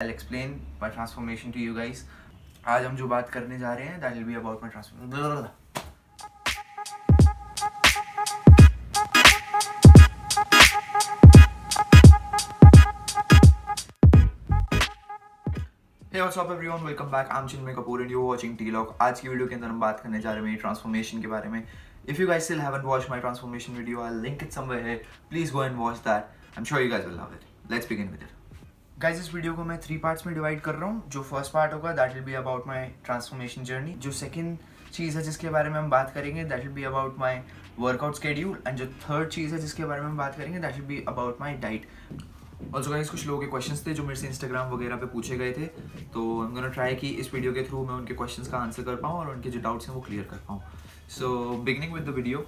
I'll explain my transformation to you guys. आज हम जो बात करने जा रहे हैं that will be about my transformation. Hey, what's up everyone? Welcome back. I'm Chinmay Kapoor and you're watching T-Log. आज की वीडियो के अंदर हम बात करने जा रहे हैं मेरी ट्रांसफॉर्मेशन के बारे में. If you guys still haven't watched my transformation video, I'll link it somewhere here. Please go and watch that. I'm sure you guys will love it. Let's begin with it. Guys इस video को मैं 3 parts में divide कर रहा हूँ. जो first part होगा that will be about my transformation journey. जो सेकंड चीज़ है जिसके बारे में हम बात करेंगे that will be about my workout schedule. And जो थर्ड चीज़ है जिसके बारे में हम बात करेंगे that will be about my diet. Also guys कुछ लोगों के क्वेश्चंस थे जो मेरे से इंस्टाग्राम वगैरह पे पूछे गए थे, तो आई एम गोना ट्राई कि इस वीडियो के थ्रू मैं उनके क्वेश्चंस का आंसर कर पाऊँ और उनके जो डाउट्स हैं वो क्लियर कर पाऊँ. So beginning with the video.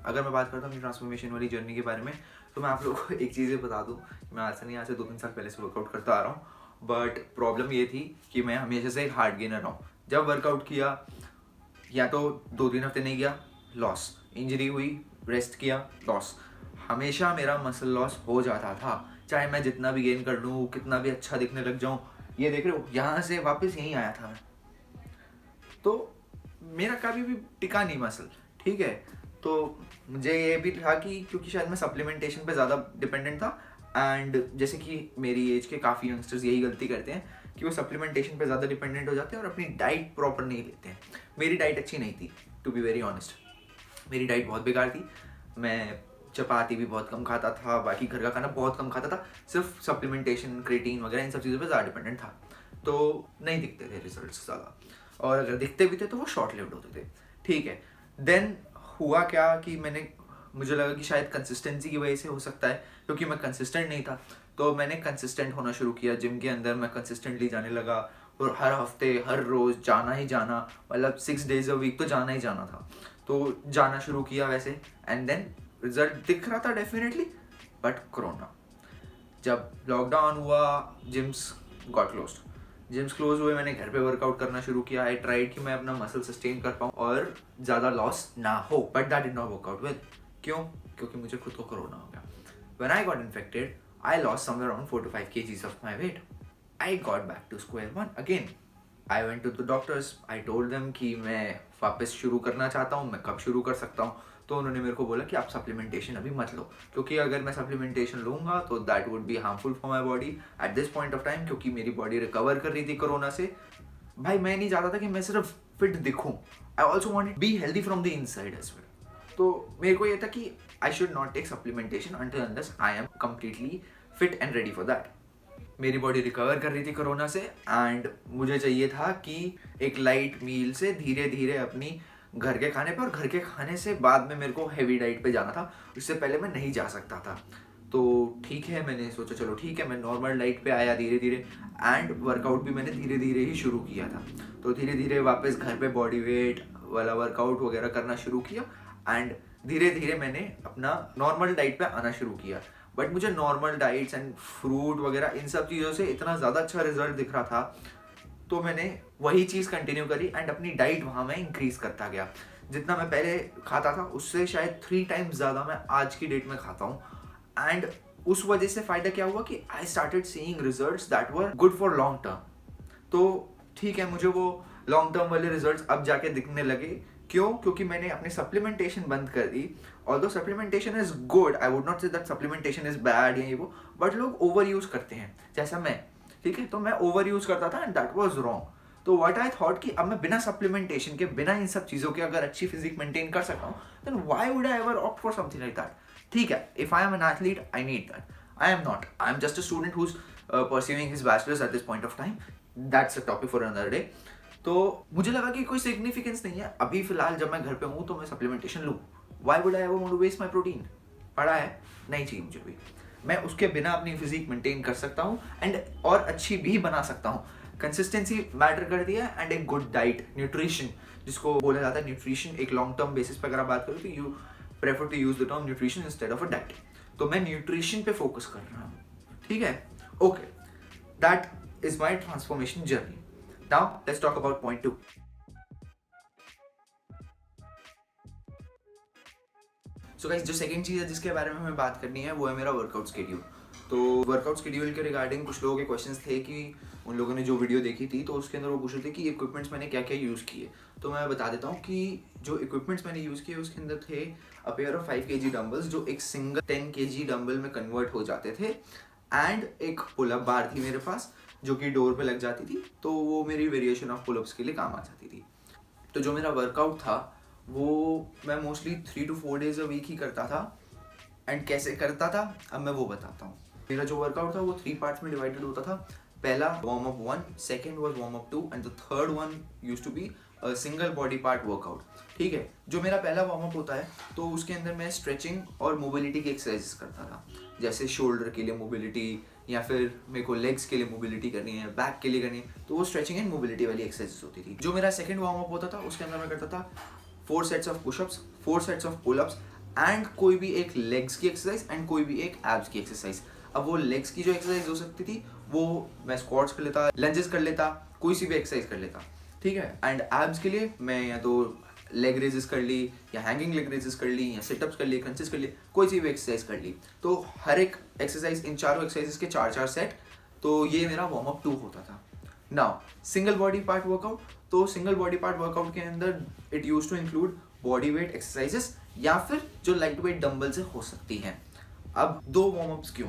अगर मैं बात करता हूँ ट्रांसफॉर्मेशन वाली जर्नी के बारे में, तो मैं आप लोगों को एक चीज़ बता दूँ कि मैं आज से 2-3 साल पहले से वर्कआउट करता आ रहा हूँ. बट प्रॉब्लम ये थी कि मैं हमेशा से एक हार्ड गेनर रहा हूँ. जब वर्कआउट किया या तो 2-3 हफ्ते नहीं किया, लॉस. इंजरी हुई, रेस्ट किया, लॉस. हमेशा मेरा मसल लॉस हो जाता था, चाहे मैं जितना भी गेन कर लूँ, कितना भी अच्छा दिखने लग जाऊँ. ये देख रहे हो, यहाँ से वापस यहीं आया था मैं, तो मेरा कभी भी टिका नहीं मसल. ठीक है, तो मुझे ये भी था कि क्योंकि शायद मैं सप्लीमेंटेशन पे ज़्यादा डिपेंडेंट था. एंड जैसे कि मेरी एज के काफ़ी यंगस्टर्स यही गलती करते हैं कि वो सप्लीमेंटेशन पे ज़्यादा डिपेंडेंट हो जाते हैं और अपनी डाइट प्रॉपर नहीं लेते हैं. मेरी डाइट अच्छी नहीं थी, टू बी वेरी ऑनेस्ट. मेरी डाइट बहुत बेकार थी. मैं चपाती भी बहुत कम खाता था, बाकी घर का खाना बहुत कम खाता था. सिर्फ सप्लीमेंटेशन, क्रिएटिन वगैरह इन सब चीज़ों पे ज़्यादा डिपेंडेंट था, तो नहीं दिखते थे रिजल्ट्स ज़्यादा. और अगर दिखते भी थे तो वो शॉर्ट लिव्ड होते थे. ठीक है, देन हुआ क्या कि मुझे लगा कि शायद कंसिस्टेंसी की वजह से हो सकता है, क्योंकि मैं कंसिस्टेंट नहीं था. तो मैंने कंसिस्टेंट होना शुरू किया. जिम के अंदर मैं कंसिस्टेंटली जाने लगा और हर हफ्ते हर रोज़ जाना ही जाना, मतलब 6 days अ वीक तो जाना ही जाना था. तो जाना शुरू किया वैसे, एंड देन रिजल्ट दिख रहा था डेफिनेटली. बट कोरोना, जब लॉकडाउन हुआ, gyms got closed. Gyms close हुए, मैंने घर पे वर्कआउट करना शुरू किया. आई ट्राइड कि मैं अपना मसल सस्टेन कर पाऊँ और ज़्यादा लॉस ना हो, but that did not work out well. क्यों? क्योंकि मुझे खुद को कोरोना हो गया. When I got infected, I lost somewhere around 4 to 5 kgs of my weight. I got back to square one again. I went to the doctors. I told them कि मैं वापस शुरू करना चाहता हूँ, मैं कब शुरू कर सकता हूँ. तो उन्होंने मेरे को बोला कि आप सप्लीमेंटेशन अभी मत लो, क्योंकि अगर मैं सप्लीमेंटेशन लूँगा तो that would be harmful for my body at this point of time, क्योंकि मेरी बॉडी रिकवर कर रही थी कोरोना से. भाई मैं नहीं चाहता था कि मैं सिर्फ फिट दिखूँ, I also want be healthy from the inside as well. तो मेरे को ये था कि I should not take supplementation until unless I am completely fit and ready for that. मेरी बॉडी रिकवर कर रही थी कोरोना से, एंड मुझे चाहिए था कि एक लाइट मील से धीरे धीरे अपनी घर के खाने पे, और घर के खाने से बाद में मेरे को हैवी डाइट पे जाना था. इससे पहले मैं नहीं जा सकता था. तो ठीक है, मैंने सोचा चलो ठीक है, मैं नॉर्मल डाइट पे आया धीरे धीरे. एंड वर्कआउट भी मैंने धीरे धीरे ही शुरू किया था. तो धीरे धीरे वापस घर पे बॉडी वेट वाला वर्कआउट वगैरह करना शुरू किया. एंड धीरे धीरे मैंने अपना नॉर्मल डाइट पे आना शुरू किया. बट मुझे नॉर्मल डाइट्स एंड फ्रूट वगैरह इन सब चीज़ों से इतना ज़्यादा अच्छा रिजल्ट दिख रहा था, तो मैंने वही चीज़ कंटिन्यू करी एंड अपनी डाइट वहाँ मैं इंक्रीज़ करता गया. जितना मैं पहले खाता था उससे शायद 3 times ज़्यादा मैं आज की डेट में खाता हूँ. एंड उस वजह से फ़ायदा क्या हुआ कि I started seeing results that were good for long term. तो ठीक है, मुझे वो लॉन्ग टर्म वाले रिजल्ट्स अब जाके दिखने लगे. क्यों? क्योंकि मैंने अपनी सप्लीमेंटेशन बंद कर दी. Although supplementation is good, I would not say that supplementation is bad या ये वो, बट लोग ओवर यूज़ करते हैं जैसा मैं. ठीक है, तो मैं ओवर यूज़ करता था एंड दैट वाज रॉन्ग. तो व्हाट आई थॉट कि अब मैं बिना सप्लीमेंटेशन के, बिना इन सब चीज़ों के अगर अच्छी फिजिक मेंटेन कर सकता हूँ, then why would I ever opt for something like that. ठीक है, if I am an athlete I need that. I am not. I am just a student who is pursuing his bachelors at this point of time. That's a topic for another day. तो मुझे लगा कि कोई significance नहीं है अभी फिलहाल जब मैं घर पे हूँ तो मैं सप्लीमेंटेशन लूँ. Why would I ever want to waste my protein. पड़ा है, नहीं चाहिए मुझे भी. मैं उसके बिना अपनी फिजिक मेंटेन कर सकता हूँ एंड और अच्छी भी बना सकता हूँ. कंसिस्टेंसी मैटर करती है एंड एक गुड डाइट, न्यूट्रिशन जिसको बोला जाता है. न्यूट्रिशन एक लॉन्ग टर्म बेसिस पर अगर आप बात करो तो you prefer to use the term nutrition instead of a diet. तो मैं न्यूट्रिशन पे फोकस कर रहा हूँ. ठीक है, okay, that is my transformation journey. Now let's talk about point 2. So guys, जो सेकंड चीज़ है जिसके बारे में हमें बात करनी है वो है मेरा वर्कआउट शेड्यूल। तो वर्कआउट शेड्यूल के रिगार्डिंग कुछ लोगों के क्वेश्चंस थे कि उन लोगों ने जो वीडियो देखी थी तो उसके अंदर वो पूछ रहे थे कि इक्विपमेंट्स मैंने क्या क्या यूज़ किए। तो मैं बता देता हूँ कि जो इक्विपमेंट्स मैंने यूज़ किए उसके अंदर थे a pair of 5 kg dumbbells जो एक सिंगल 10 kg डंबल में कन्वर्ट हो जाते थे, एंड एक पुलअप बार थी मेरे पास जो कि डोर पे लग जाती थी, तो वो मेरी वेरिएशन ऑफ पुलअप्स के लिए काम आ जाती थी। तो जो मेरा वर्कआउट था वो मैं mostly 3 to 4 days a week ही करता था। एंड कैसे करता था अब मैं वो बताता हूँ। मेरा जो वर्कआउट था वो 3 पार्ट्स में डिवाइडेड होता था। पहला warm up 1, second was warm up 2 and the third one use to be single body part workout. ठीक है, जो मेरा पहला वार्म अप होता है तो उसके अंदर मैं स्ट्रेचिंग और मोबिलिटी की एक्सरसाइजेस करता था, जैसे शोल्डर के लिए मोबिलिटी या फिर मेरे को लेग्स के लिए मोबिलिटी करनी है, बैक के लिए करनी है, तो वो स्ट्रेचिंग एंड मोबिलिटी वाली एक्सरसाइजेस होती थी। जो मेरा सेकंड वार्म अप होता था उसके अंदर मैं करता था 4 sets of pushups, 4 sets of pullups and कोई भी एक लेग्स की एक्सरसाइज एंड कोई भी एक एब्स की एक्सरसाइज। अब वो लेग्स की जो एक्सरसाइज हो सकती थी वो मैं स्क्वाट्स कर लेता, लंजेस कर लेता, कोई सी भी एक्सरसाइज कर लेता। ठीक है, एंड एब्स के लिए मैं या तो लेग रेजेस कर ली या हैंगिंग लेग रेजेस कर ली या सिटअप्स कर ली, क्रंचेस कर ली, कोई सी भी एक्सरसाइज कर ली। तो हर एक एक्सरसाइज, इन चारों एक्सरसाइजेस के 4-4 सेट, तो ये मेरा वार्म अप 2 होता था। Now single body part workout, तो सिंगल बॉडी पार्ट वर्कआउट के अंदर it use to include body weight exercises या फिर जो लाइट वेट डंबल से हो सकती हैं। अब 2 वार्म अप्स क्यों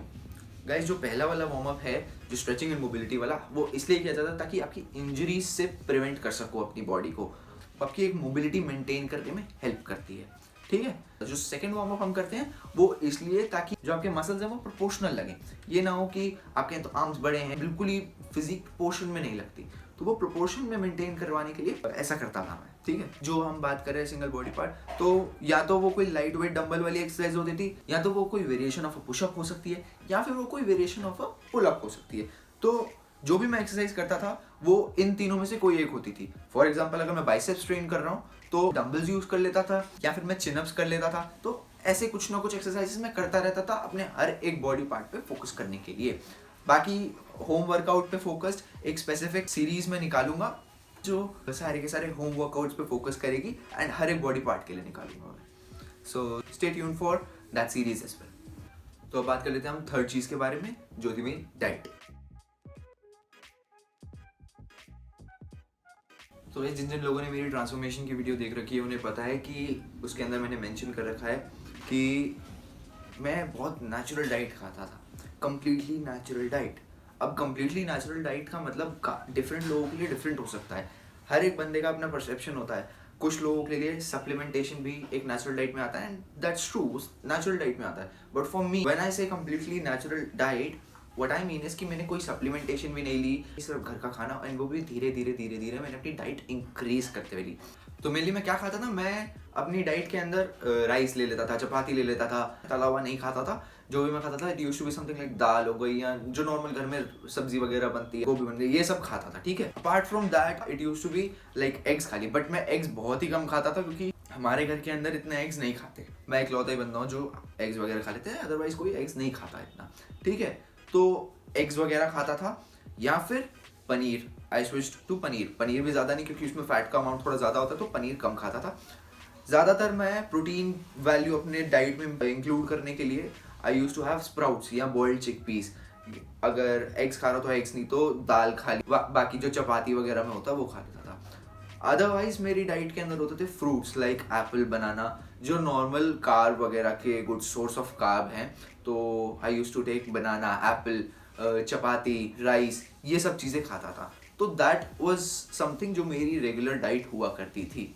गाइस? जो पहला वाला वार्म अप है जो स्ट्रेचिंग एंड मोबिलिटी वाला, वो इसलिए किया जाता है ताकि आपकी इंजरीज से प्रिवेंट कर सको अपनी बॉडी को, आपकी एक मोबिलिटी मेंटेन करने में हेल्प करती है। ठीक है, जो सेकंड वार्म अप हम करते हैं वो इसलिए ताकि जो आपके मसल्स हैं वो प्रोपोर्शनल लगे। ये ना हो कि आपके तो आर्म्स बड़े हैं, बिल्कुल ही फिजिक प्रोपोर्शन में नहीं लगती, तो वो प्रोपोर्शन में मेंटेन करवाने के लिए ऐसा करता था मैं। ठीक है, जो हम बात कर रहे हैं सिंगल बॉडी पार्ट, तो या तो वो कोई लाइट वेट डंबल वाली एक्सरसाइज होती थी, या तो वो कोई वेरिएशन ऑफ अ पुशअप हो सकती है, या फिर वो कोई वेरिएशन ऑफ अ पुलअप हो सकती है। तो जो भी मैं एक्सरसाइज करता था वो इन तीनों में से कोई एक होती थी। फॉर एग्जाम्पल, अगर मैं बाइसेप्स ट्रेन कर रहा हूँ तो डंबल्स यूज कर लेता था, या फिर मैं चिनअप्स कर लेता था। तो ऐसे कुछ ना कुछ एक्सरसाइजेस मैं करता रहता था अपने हर एक बॉडी पार्ट पे फोकस करने के लिए। बाकी होम वर्कआउट पे फोकस्ड एक स्पेसिफिक सीरीज में निकालूंगा जो सारे के सारे होम वर्कआउट्स पे फोकस करेगी एंड हर एक बॉडी पार्ट के लिए निकालूंगा मैं। So stay tuned for that series as well. तो अब बात कर लेते हैं हम थर्ड चीज के बारे में, जो थी मेरी डाइट। तो ये जिन जिन लोगों ने मेरी ट्रांसफॉर्मेशन की वीडियो देख रखी है उन्हें पता है कि उसके अंदर मैंने मेंशन कर रखा है कि मैं बहुत नेचुरल डाइट खाता था, कम्प्लीटली नेचुरल डाइट। अब कम्प्लीटली नेचुरल डाइट का मतलब डिफरेंट लोगों के लिए डिफरेंट हो सकता है, हर एक बंदे का अपना परसेप्शन होता है। कुछ लोगों के लिए सप्लीमेंटेशन भी एक नेचुरल डाइट में आता है, and that's true, natural diet में आता है। But for me when I say completely natural diet, what I mean is कि मैंने कोई सप्लीमेंटेशन भी नहीं ली, सिर्फ घर का खाना, एंड वो भी धीरे धीरे मैंने अपनी डाइट इंक्रीज करते हुए ली। तो मेनली मैं क्या खाता था, मैं अपनी डाइट के अंदर राइस ले लेता था, चपाती ले लेता था, तला हुआ नहीं खाता था। जो भी मैं खाता था it used to be something like दाल हो गई, या जो नॉर्मल घर में सब्जी वगैरह बनती है, गोभी बन गई, ये सब खाता था। ठीक है, apart from that it used to be like eggs खाली, बट मैं एग्स बहुत ही कम खाता था क्योंकि हमारे घर के अंदर इतने एग्स नहीं खाते। मैं इकलौता ही बंदा हूँ जो एग्स वगैरह खा लेते हैं, अदरवाइज कोई एग्स नहीं खाता इतना। ठीक है, तो एग्स वगैरह खाता था, या फिर paneer. I switched to paneer. Paneer भी ज़्यादा नहीं क्योंकि उसमें फैट का अमाउंट थोड़ा ज़्यादा होता है, तो पनीर कम खाता था। ज़्यादातर मैं प्रोटीन वैल्यू अपने डाइट में इंक्लूड करने के लिए आई यूज टू हैव स्प्राउट्स या बॉइल्ड चिकपीस। अगर एग्स खा रहा तो एग्स, नहीं तो दाल खा ली, बाकी जो चपाती वगैरह में होता है वो खा लेता था। अदरवाइज मेरी डाइट के अंदर होते थे फ्रूट्स लाइक एप्पल, बनाना, जो नॉर्मल कार्ब वगैरह के गुड सोर्स ऑफ कार्ब हैं। तो I use to take banana, apple, chapati, rice, ये सब चीज़ें खाता था। तो दैट वाज समथिंग जो मेरी रेगुलर डाइट हुआ करती थी।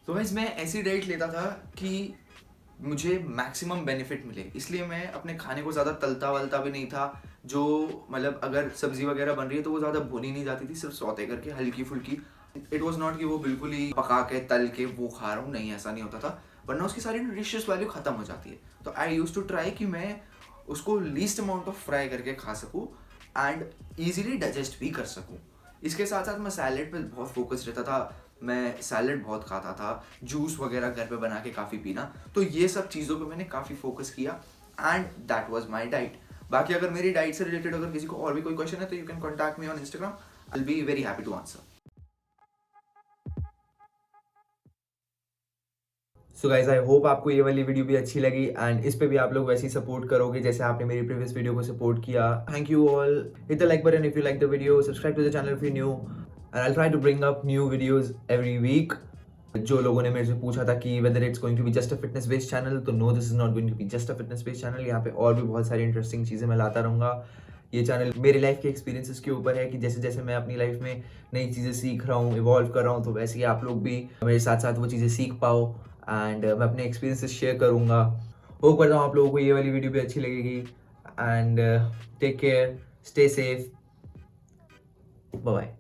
तो गाइस मैं ऐसी डाइट लेता था कि मुझे मैक्सिमम बेनिफिट मिले, इसलिए मैं अपने खाने को ज़्यादा तलता वलता भी नहीं था। जो मतलब अगर सब्जी वगैरह बन रही है तो वो ज़्यादा भुनी नहीं जाती थी, सिर्फ सौते करके हल्की फुल्की। इट वॉज नॉट कि वो बिल्कुल ही पका के तल के वो खा रहा हूँ, नहीं, ऐसा नहीं होता था, वरना उसकी सारी न्यूट्रिशियस वैल्यू खत्म हो जाती है। तो आई यूज टू ट्राई कि मैं उसको लीस्ट अमाउंट ऑफ फ्राई करके खा सकूँ एंड ईजिली डाइजेस्ट भी कर सकूँ। इसके साथ साथ मैं सैलेड पे बहुत फोकस रहता था, मैं सैलेड बहुत खाता था, जूस वगैरह घर पे बना के काफ़ी पीना। तो ये सब चीज़ों पे मैंने काफ़ी फोकस किया and that was my diet. बाकी अगर मेरी डाइट से रिलेटेड अगर किसी को और भी कोई क्वेश्चन है तो you can contact me on Instagram, I will be very happy to answer. So guys I hope आपको ये वाली वीडियो भी अच्छी लगी एंड इस पे भी आप लोग वैसे ही सपोर्ट करोगे जैसे आपने मेरी प्रीवियस वीडियो को सपोर्ट किया. Thank you all. Hit the like button if you like the video. Subscribe to the channel if you new and I try to bring up new videos every week. जो लोगों ने मेरे से पूछा था कि whether it's going to be just a fitness based channel, तो no, this is not going to be just a fitness based channel. यहाँ पे और भी बहुत सारी इंटरेस्टिंग चीज़ें मैं लाता रहूँगा. ये चैनल मेरी लाइफ के एक्सपीरियंसेस के ऊपर है कि जैसे जैसे मैं अपनी लाइफ में नई चीज़ें सीख रहा हूँ, इवॉल्व कर रहा हूँ, तो वैसे ही आप लोग भी मेरे साथ साथ वो चीज़ें सीख पाओ एंड मैं अपने एक्सपीरियंसेस शेयर करूँगा. होप करता हूँ आप लोगों को ये वाली वीडियो भी अच्छी लगेगी and take care, stay safe, bye bye.